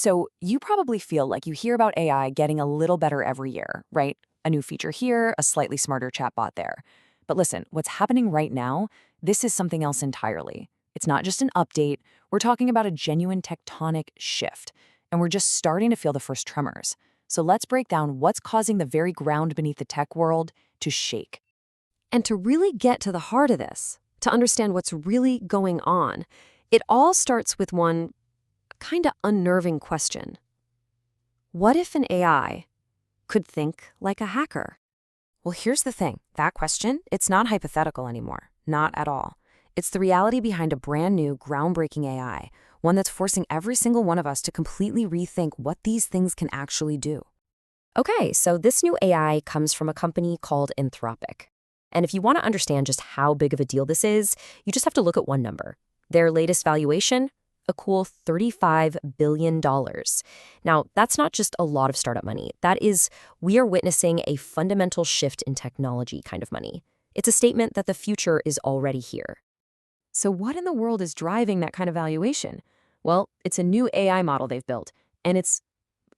So you probably feel like you hear about AI getting a little better every year, right? A new feature here, a slightly smarter chatbot there. But listen, what's happening right now, this is something else entirely. It's not just an update. We're talking about a genuine tectonic shift, and we're just starting to feel the first tremors. So let's break down what's causing the very ground beneath the tech world to shake. And to really get to the heart of this, to understand what's really going on, it all starts with one kind of unnerving question. What if an AI could think like a hacker? Well, here's the thing. That question, it's not hypothetical anymore. Not at all. It's the reality behind a brand new, groundbreaking AI, one that's forcing every single one of us to completely rethink what these things can actually do. Okay, so this new AI comes from a company called Anthropic. And if you want to understand just how big of a deal this is, you just have to look at one number. Their latest valuation, a cool $35 billion. Now, that's not just a lot of startup money. That is, we are witnessing a fundamental shift in technology kind of money. It's a statement that the future is already here. So what in the world is driving that kind of valuation? Well, it's a new AI model they've built, and it's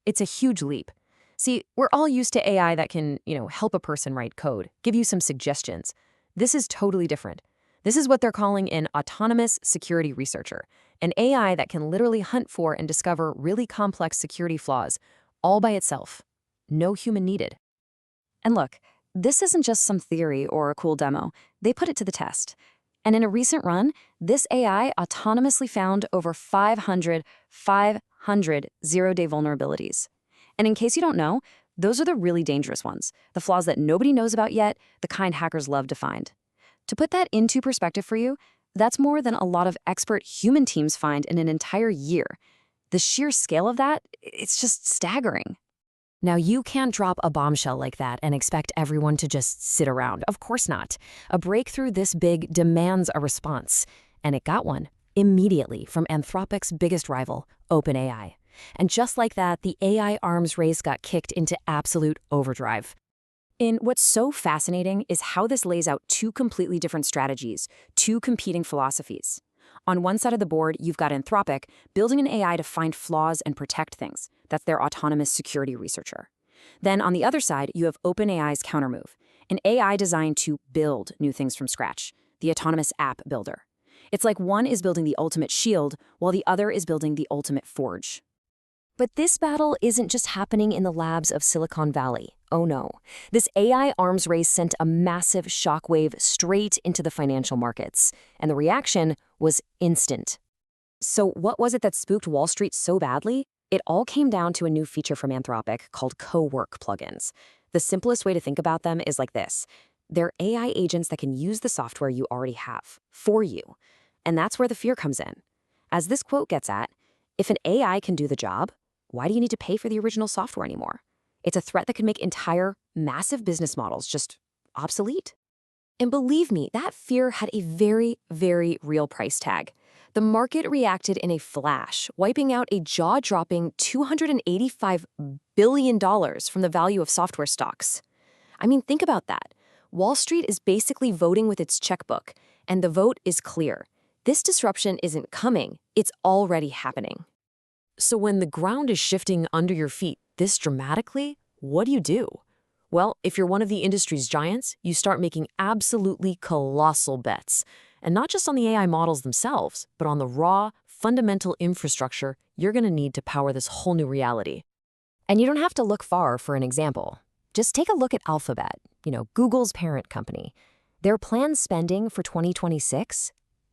a huge leap. See, we're all used to AI that can, help a person write code, give you some suggestions. This is totally different. This is what they're calling an autonomous security researcher, an AI that can literally hunt for and discover really complex security flaws all by itself. No human needed. And look, this isn't just some theory or a cool demo. They put it to the test. And in a recent run, this AI autonomously found over 500 zero-day vulnerabilities. And in case you don't know, those are the really dangerous ones, the flaws that nobody knows about yet, the kind hackers love to find. To put that into perspective for you, that's more than a lot of expert human teams find in an entire year. The sheer scale of that, it's just staggering. Now, you can't drop a bombshell like that and expect everyone to just sit around. Of course not. A breakthrough this big demands a response. And it got one immediately from Anthropic's biggest rival, OpenAI. And just like that, the AI arms race got kicked into absolute overdrive. And what's so fascinating is how this lays out two completely different strategies, two competing philosophies. On one side of the board, you've got Anthropic building an AI to find flaws and protect things. That's their autonomous security researcher. Then on the other side, you have OpenAI's countermove, an AI designed to build new things from scratch, the autonomous app builder. It's like one is building the ultimate shield, while the other is building the ultimate forge. But this battle isn't just happening in the labs of Silicon Valley. Oh no. This AI arms race sent a massive shockwave straight into the financial markets, and the reaction was instant. So what was it that spooked Wall Street so badly? It all came down to a new feature from Anthropic called co-work plugins. The simplest way to think about them is like this. They're AI agents that can use the software you already have for you. And that's where the fear comes in. As this quote gets at, if an AI can do the job, why do you need to pay for the original software anymore? It's a threat that could make entire, massive business models just obsolete. And believe me, that fear had a very, very real price tag. The market reacted in a flash, wiping out a jaw-dropping $285 billion from the value of software stocks. I mean, think about that. Wall Street is basically voting with its checkbook, and the vote is clear. This disruption isn't coming, it's already happening. So when the ground is shifting under your feet this dramatically, what do? Well, if you're one of the industry's giants, you start making absolutely colossal bets. And not just on the AI models themselves, but on the raw, fundamental infrastructure you're going to need to power this whole new reality. And you don't have to look far for an example. Just take a look at Alphabet, Google's parent company. Their planned spending for 2026?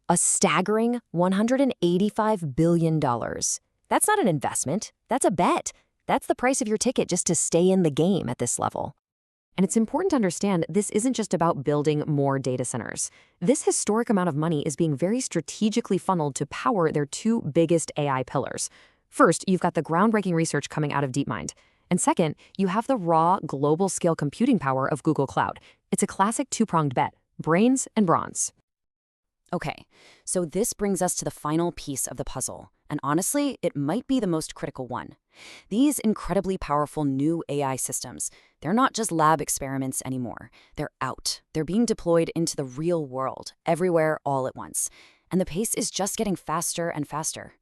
A staggering $185 billion. That's not an investment, that's a bet. That's the price of your ticket just to stay in the game at this level. And it's important to understand this isn't just about building more data centers. This historic amount of money is being very strategically funneled to power their two biggest AI pillars. First, you've got the groundbreaking research coming out of DeepMind. And second, you have the raw, global-scale computing power of Google Cloud. It's a classic two-pronged bet, brains and bronze. Okay, so this brings us to the final piece of the puzzle, and honestly, it might be the most critical one. These incredibly powerful new AI systems, they're not just lab experiments anymore. They're out. They're being deployed into the real world, everywhere, all at once. And the pace is just getting faster and faster.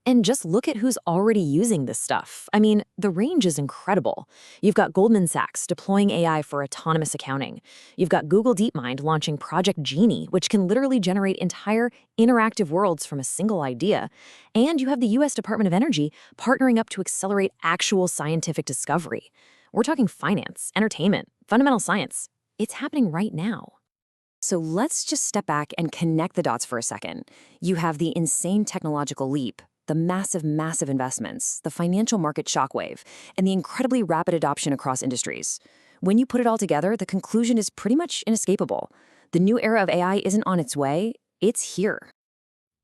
And just look at who's already using this stuff. I mean, the range is incredible. You've got Goldman Sachs deploying AI for autonomous accounting. You've got Google DeepMind launching Project Genie, which can literally generate entire interactive worlds from a single idea. And you have the US Department of Energy partnering up to accelerate actual scientific discovery. We're talking finance, entertainment, fundamental science. It's happening right now. So let's just step back and connect the dots for a second. You have the insane technological leap, the massive investments, the financial market shockwave, and the incredibly rapid adoption across industries. When you put it all together, the conclusion is pretty much inescapable. The new era of AI isn't on its way, it's here.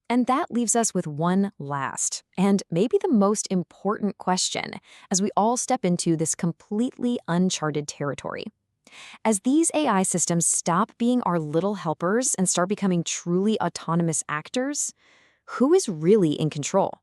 And that leaves us with one last, and maybe the most important question as we all step into this completely uncharted territory. As these AI systems stop being our little helpers and start becoming truly autonomous actors, who is really in control?